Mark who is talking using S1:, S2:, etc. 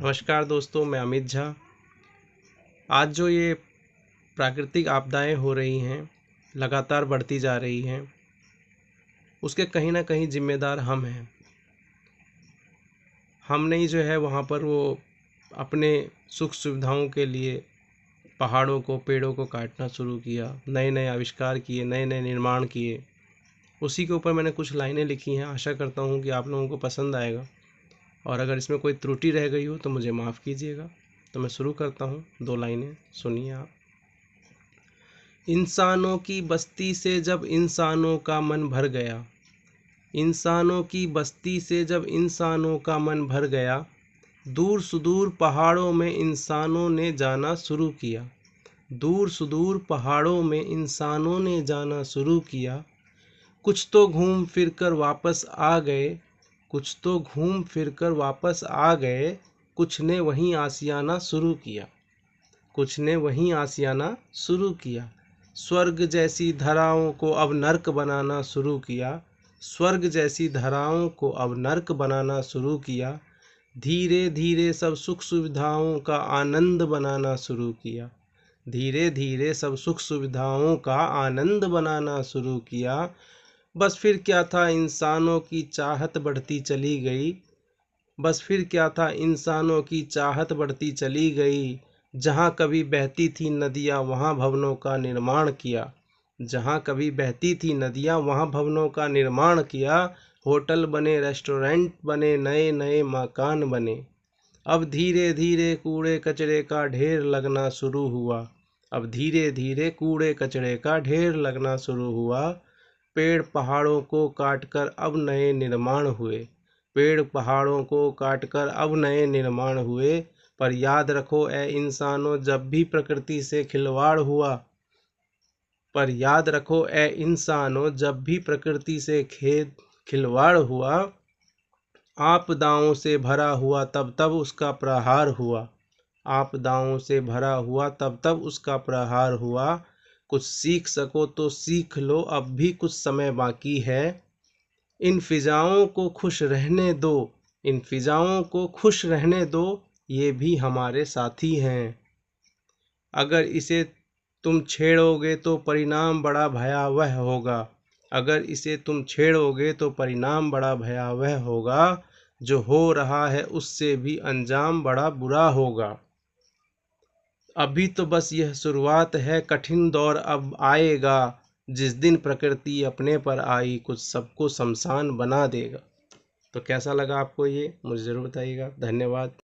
S1: नमस्कार दोस्तों, मैं अमित झा। आज जो ये प्राकृतिक आपदाएं हो रही हैं, लगातार बढ़ती जा रही हैं, उसके कहीं ना कहीं जिम्मेदार हम हैं। हमने ही जो है वहाँ पर वो अपने सुख सुविधाओं के लिए पहाड़ों को, पेड़ों को काटना शुरू किया, नए नए आविष्कार किए, नए नए निर्माण किए। उसी के ऊपर मैंने कुछ लाइनें लिखी हैं। आशा करता हूँ कि आप लोगों को पसंद आएगा, और अगर इसमें कोई त्रुटि रह गई हो तो मुझे माफ़ कीजिएगा। तो मैं शुरू करता हूँ। 2 लाइनें सुनिए आप। इंसानों की बस्ती से जब इंसानों का मन भर गया, इंसानों की बस्ती से जब इंसानों का मन भर गया, दूर सुदूर पहाड़ों में इंसानों ने जाना शुरू किया, दूर सुदूर पहाड़ों में इंसानों ने जाना शुरू किया। कुछ तो घूम फिर कर वापस आ गए, कुछ तो घूम फिर कर वापस आ गए, कुछ ने वहीं आशियाना शुरू किया, कुछ ने वहीं आशियाना शुरू किया। स्वर्ग जैसी धराओं को अब नर्क बनाना शुरू किया, स्वर्ग जैसी धराओं को अब नर्क बनाना शुरू किया। धीरे धीरे सब सुख सुविधाओं का आनंद बनाना शुरू किया, धीरे धीरे सब सुख सुविधाओं का आनंद बनाना शुरू किया। बस फिर क्या था, इंसानों की चाहत बढ़ती चली गई, बस फिर क्या था, इंसानों की चाहत बढ़ती चली गई। जहाँ कभी बहती थी नदियाँ वहाँ भवनों का निर्माण किया, जहाँ कभी बहती थी नदियाँ वहाँ भवनों का निर्माण किया। होटल बने, रेस्टोरेंट बने, नए नए मकान बने। अब धीरे धीरे कूड़े कचरे का ढेर लगना शुरू हुआ, अब धीरे धीरे कूड़े कचरे का ढेर लगना शुरू हुआ। पेड़ पहाड़ों को काटकर अब नए निर्माण हुए, पेड़ पहाड़ों को काटकर अब नए निर्माण हुए। पर याद रखो ए इंसानों, जब भी प्रकृति से खिलवाड़ हुआ, पर याद रखो ए इंसानों, जब भी प्रकृति से खिलवाड़ हुआ, आपदाओं से भरा हुआ तब तब उसका प्रहार हुआ, आपदाओं से भरा हुआ तब तब उसका प्रहार हुआ। कुछ सीख सको तो सीख लो, अब भी कुछ समय बाकी है। इन फिजाओं को खुश रहने दो, इन फिजाओं को खुश रहने दो, ये भी हमारे साथी हैं। अगर इसे तुम छेड़ोगे तो परिणाम बड़ा भयावह होगा, अगर इसे तुम छेड़ोगे तो परिणाम बड़ा भयावह होगा। जो हो रहा है उससे भी अंजाम बड़ा बुरा होगा। अभी तो बस यह शुरुआत है, कठिन दौर अब आएगा, जिस दिन प्रकृति अपने पर आई कुछ सबको शमशान बना देगा। तो कैसा लगा आपको ये, मुझे ज़रूर बताइएगा। धन्यवाद।